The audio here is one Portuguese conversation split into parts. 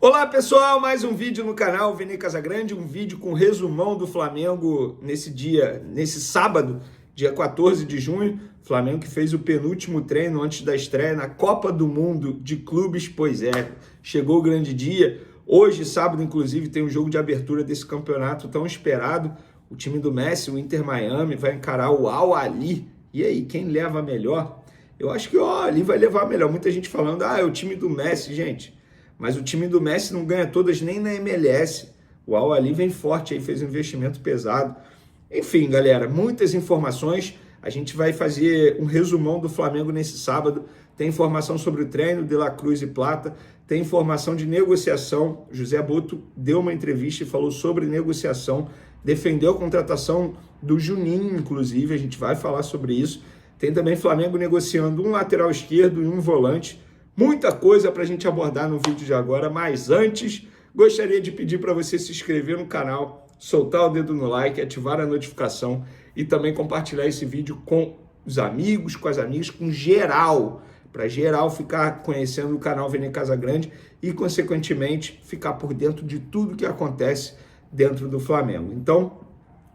Olá pessoal, mais um vídeo no canal Vini Casagrande, um vídeo com resumão do Flamengo nesse sábado, dia 14 de junho. Flamengo que fez o penúltimo treino antes da estreia na Copa do Mundo de Clubes, pois é, chegou o grande dia. Hoje, sábado, inclusive, tem um jogo de abertura desse campeonato tão esperado. O time do Messi, o Inter Miami, vai encarar o Al Ahly. E aí, quem leva a melhor? Eu acho que o Al Ahly vai levar a melhor. Muita gente falando, é o time do Messi, gente. Mas o time do Messi não ganha todas nem na MLS. O Al Ahly vem forte aí, fez um investimento pesado. Enfim, galera, muitas informações. A gente vai fazer um resumão do Flamengo nesse sábado. Tem informação sobre o treino, De La Cruz e Plata. Tem informação de negociação. José Boto deu uma entrevista e falou sobre negociação. Defendeu a contratação do Juninho, inclusive. A gente vai falar sobre isso. Tem também Flamengo negociando um lateral esquerdo e um volante. Muita coisa para a gente abordar no vídeo de agora, mas antes, gostaria de pedir para você se inscrever no canal, soltar o dedo no like, ativar a notificação e também compartilhar esse vídeo com os amigos, com as amigas, com geral, para geral ficar conhecendo o canal Vini Casagrande e, consequentemente, ficar por dentro de tudo que acontece dentro do Flamengo. Então,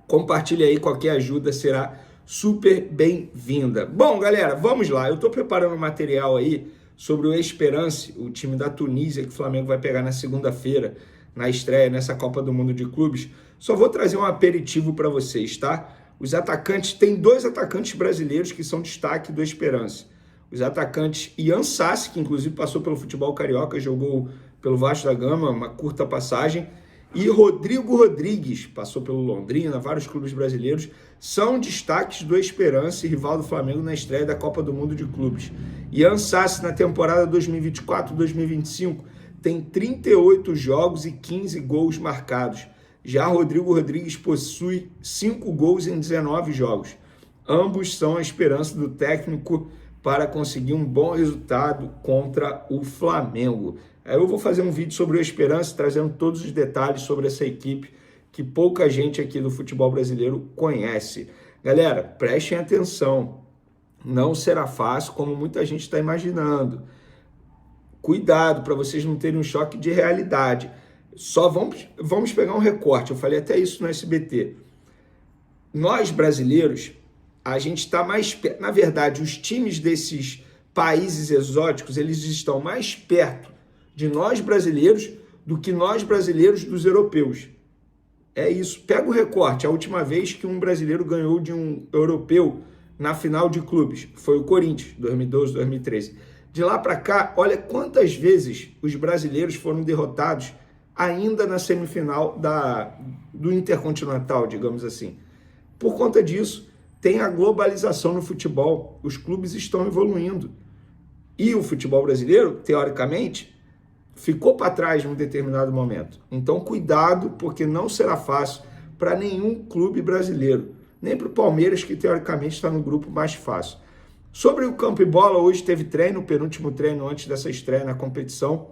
compartilhe aí, qualquer ajuda será super bem-vinda. Bom, galera, vamos lá, eu estou preparando um material aí sobre o Esperance, o time da Tunísia, que o Flamengo vai pegar na segunda-feira, na estreia, nessa Copa do Mundo de Clubes. Só vou trazer um aperitivo para vocês, tá? Os atacantes, tem dois atacantes brasileiros que são destaque do Esperance. Os atacantes Ian Sassi, que inclusive passou pelo futebol carioca, jogou pelo Vasco da Gama, uma curta passagem, e Rodrigo Rodrigues, passou pelo Londrina, vários clubes brasileiros, são destaques do Esperance, rival do Flamengo na estreia da Copa do Mundo de Clubes. Ian Sassi, na temporada 2024-2025, tem 38 jogos e 15 gols marcados. Já Rodrigo Rodrigues possui 5 gols em 19 jogos. Ambos são a esperança do técnico para conseguir um bom resultado contra o Flamengo. Eu vou fazer um vídeo sobre o Esperance, trazendo todos os detalhes sobre essa equipe que pouca gente aqui do futebol brasileiro conhece. Galera, prestem atenção, não será fácil como muita gente está imaginando. Cuidado para vocês não terem um choque de realidade. Só vamos pegar um recorte, eu falei até isso no SBT. Nós brasileiros, a gente está mais perto, na verdade, os times desses países exóticos, eles estão mais perto de nós brasileiros do que nós brasileiros dos europeus. É isso. Pega o recorte. A última vez que um brasileiro ganhou de um europeu na final de clubes foi o Corinthians, 2012, 2013. De lá para cá, olha quantas vezes os brasileiros foram derrotados ainda na semifinal do Intercontinental, digamos assim. Por conta disso, tem a globalização no futebol. Os clubes estão evoluindo. E o futebol brasileiro, teoricamente, ficou para trás em um determinado momento. Então, cuidado, porque não será fácil para nenhum clube brasileiro. Nem para o Palmeiras, que teoricamente está no grupo mais fácil. Sobre o campo e bola, hoje teve treino, o penúltimo treino antes dessa estreia na competição.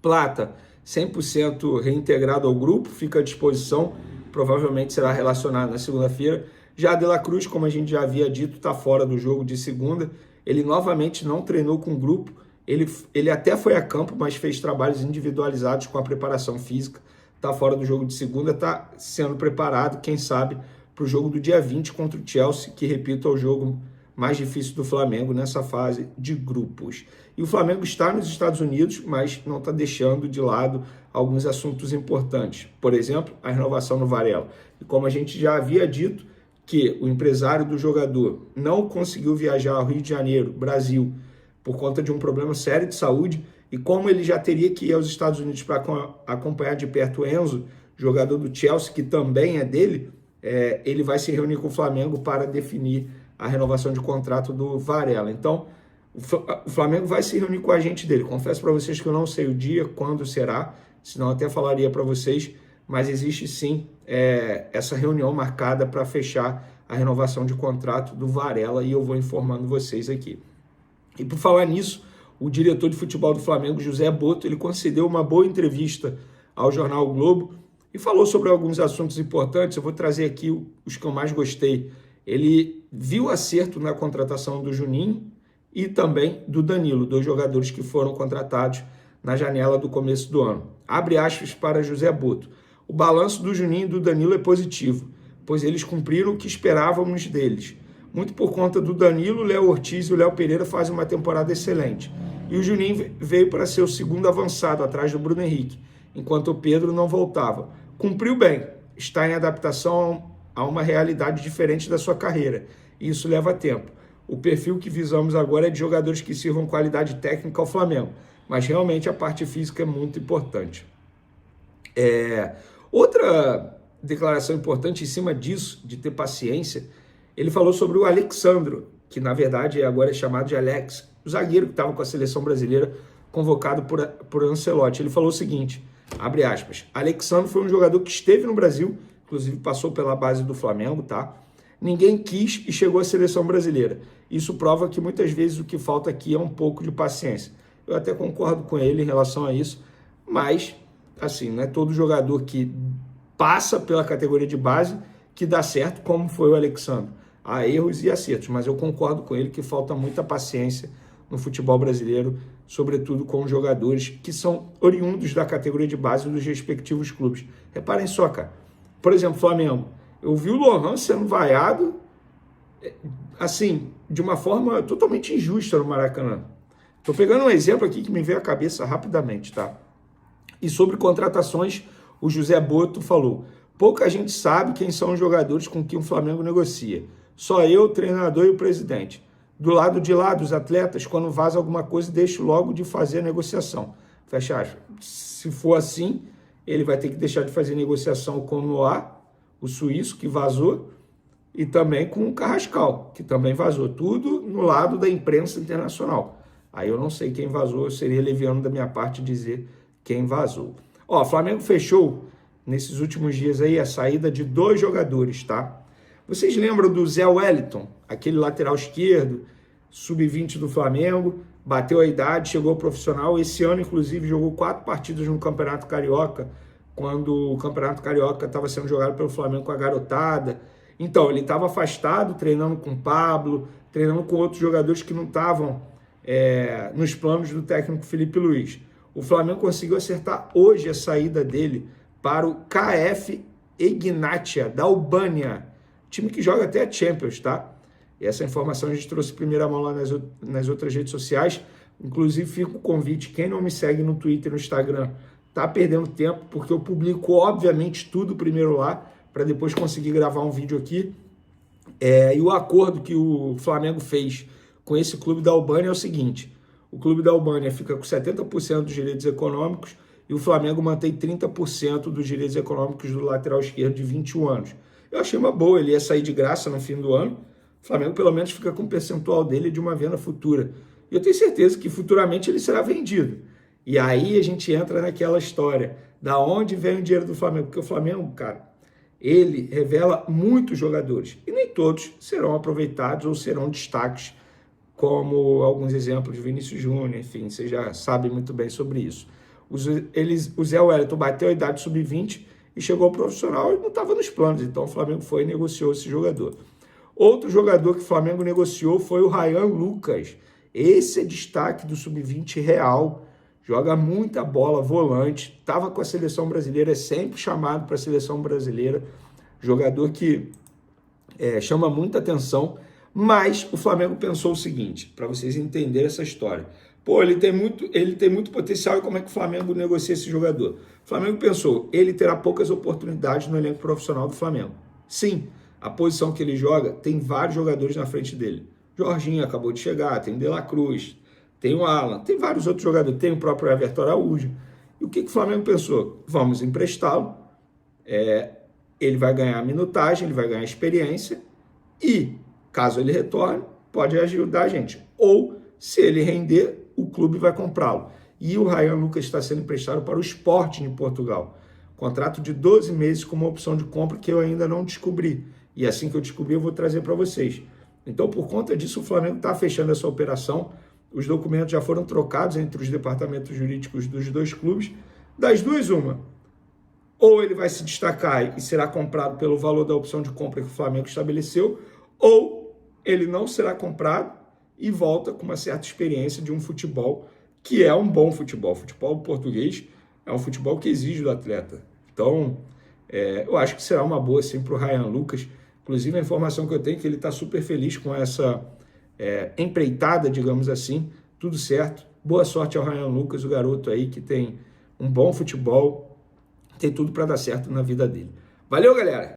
Plata, 100% reintegrado ao grupo, fica à disposição. Provavelmente será relacionado na segunda-feira. Já De La Cruz, como a gente já havia dito, está fora do jogo de segunda. Ele novamente não treinou com o grupo. Ele até foi a campo, mas fez trabalhos individualizados com a preparação física. Está fora do jogo de segunda, está sendo preparado, quem sabe, para o jogo do dia 20 contra o Chelsea, que, repito, é o jogo mais difícil do Flamengo nessa fase de grupos. E o Flamengo está nos Estados Unidos, mas não está deixando de lado alguns assuntos importantes. Por exemplo, a renovação no Varela. E como a gente já havia dito, que o empresário do jogador não conseguiu viajar ao Rio de Janeiro, Brasil, por conta de um problema sério de saúde, e como ele já teria que ir aos Estados Unidos para acompanhar de perto o Enzo, jogador do Chelsea, que também é dele, ele vai se reunir com o Flamengo para definir a renovação de contrato do Varela. Então, o Flamengo vai se reunir com a agente dele. Confesso para vocês que eu não sei o dia, quando será, senão até falaria para vocês, mas existe sim essa reunião marcada para fechar a renovação de contrato do Varela, e eu vou informando vocês aqui. E por falar nisso, o diretor de futebol do Flamengo, José Boto, ele concedeu uma boa entrevista ao jornal o Globo e falou sobre alguns assuntos importantes. Eu vou trazer aqui os que eu mais gostei. Ele viu acerto na contratação do Juninho e também do Danilo, dois jogadores que foram contratados na janela do começo do ano. Abre aspas para José Boto. O balanço do Juninho e do Danilo é positivo, pois eles cumpriram o que esperávamos deles. Muito por conta do Danilo, o Léo Ortiz e o Léo Pereira fazem uma temporada excelente. E o Juninho veio para ser o segundo avançado, atrás do Bruno Henrique, enquanto o Pedro não voltava. Cumpriu bem, está em adaptação a uma realidade diferente da sua carreira, e isso leva tempo. O perfil que visamos agora é de jogadores que sirvam qualidade técnica ao Flamengo, mas realmente a parte física é muito importante. Outra declaração importante em cima disso, de ter paciência, ele falou sobre o Alexandro, que na verdade agora é chamado de Alex, o zagueiro que estava com a seleção brasileira convocado por Ancelotti. Ele falou o seguinte, abre aspas, Alexandro foi um jogador que esteve no Brasil, inclusive passou pela base do Flamengo, tá? Ninguém quis e chegou à seleção brasileira. Isso prova que muitas vezes o que falta aqui é um pouco de paciência. Eu até concordo com ele em relação a isso, mas, assim, não é todo jogador que passa pela categoria de base que dá certo, como foi o Alexandre. Há erros e acertos, mas eu concordo com ele que falta muita paciência no futebol brasileiro, sobretudo com os jogadores que são oriundos da categoria de base dos respectivos clubes. Reparem só, cara. Por exemplo, Flamengo. Eu vi o Lohan sendo vaiado, assim, de uma forma totalmente injusta no Maracanã. Estou pegando um exemplo aqui que me veio à cabeça rapidamente, tá? E sobre contratações, o José Boto falou, pouca gente sabe quem são os jogadores com quem o Flamengo negocia. Só eu, o treinador e o presidente. Do lado de lá, dos atletas, quando vaza alguma coisa, deixo logo de fazer a negociação. Fecha aspas. Se for assim, ele vai ter que deixar de fazer negociação com o Noah, o suíço, que vazou, e também com o Carrascal, que também vazou. Tudo no lado da imprensa internacional. Aí eu não sei quem vazou, eu seria leviano da minha parte dizer quem vazou. Ó, o Flamengo fechou, nesses últimos dias aí, a saída de 2 jogadores, tá? Vocês lembram do Zé Wellington, aquele lateral esquerdo, sub-20 do Flamengo, bateu a idade, chegou ao profissional. Esse ano, inclusive, jogou 4 partidas no Campeonato Carioca, quando o Campeonato Carioca estava sendo jogado pelo Flamengo com a garotada. Então, ele estava afastado, treinando com o Pablo, treinando com outros jogadores que não estavam nos planos do técnico Felipe Luiz. O Flamengo conseguiu acertar hoje a saída dele para o KF Egnatia, da Albânia, time que joga até a Champions, tá? E essa informação a gente trouxe em primeira mão lá nas outras redes sociais. Inclusive, fica o convite, quem não me segue no Twitter e no Instagram, tá perdendo tempo, porque eu publico, obviamente, tudo primeiro lá, para depois conseguir gravar um vídeo aqui. E o acordo que o Flamengo fez com esse clube da Albânia é o seguinte, o clube da Albânia fica com 70% dos direitos econômicos e o Flamengo mantém 30% dos direitos econômicos do lateral esquerdo de 21 anos. Eu achei uma boa, ele ia sair de graça no fim do ano, o Flamengo pelo menos fica com um percentual dele de uma venda futura. E eu tenho certeza que futuramente ele será vendido. E aí a gente entra naquela história, da onde vem o dinheiro do Flamengo? Porque o Flamengo, cara, ele revela muitos jogadores, e nem todos serão aproveitados ou serão destaques, como alguns exemplos de Vinícius Júnior, enfim, você já sabe muito bem sobre isso. O Zé Wellington bateu a idade sub-20 e chegou ao profissional e não estava nos planos, então o Flamengo foi e negociou esse jogador. Outro jogador que o Flamengo negociou foi o Ryan Lucas. Esse é destaque do sub-20 real, joga muita bola, volante, estava com a seleção brasileira, é sempre chamado para a seleção brasileira, jogador que chama muita atenção, mas o Flamengo pensou o seguinte, para vocês entenderem essa história. Pô, ele tem muito potencial, e como é que o Flamengo negocia esse jogador? O Flamengo pensou, ele terá poucas oportunidades no elenco profissional do Flamengo. Sim, a posição que ele joga tem vários jogadores na frente dele. Jorginho acabou de chegar, tem o De La Cruz, tem o Alan, tem vários outros jogadores, tem o próprio Everton Araújo. E o que o Flamengo pensou? Vamos emprestá-lo, ele vai ganhar minutagem, ele vai ganhar experiência e, caso ele retorne, pode ajudar a gente. Ou, se ele render, o clube vai comprá-lo. E o Ryan Lucas está sendo emprestado para o Sporting em Portugal. Contrato de 12 meses com uma opção de compra que eu ainda não descobri. E assim que eu descobrir, eu vou trazer para vocês. Então, por conta disso, o Flamengo está fechando essa operação. Os documentos já foram trocados entre os departamentos jurídicos dos 2 clubes. Das duas, uma. Ou ele vai se destacar e será comprado pelo valor da opção de compra que o Flamengo estabeleceu, ou ele não será comprado e volta com uma certa experiência de um futebol que é um bom futebol. O futebol português é um futebol que exige do atleta. Então, eu acho que será uma boa sim para o Ryan Lucas. Inclusive, a informação que eu tenho é que ele está super feliz com essa empreitada, digamos assim. Tudo certo. Boa sorte ao Ryan Lucas, o garoto aí que tem um bom futebol, tem tudo para dar certo na vida dele. Valeu, galera!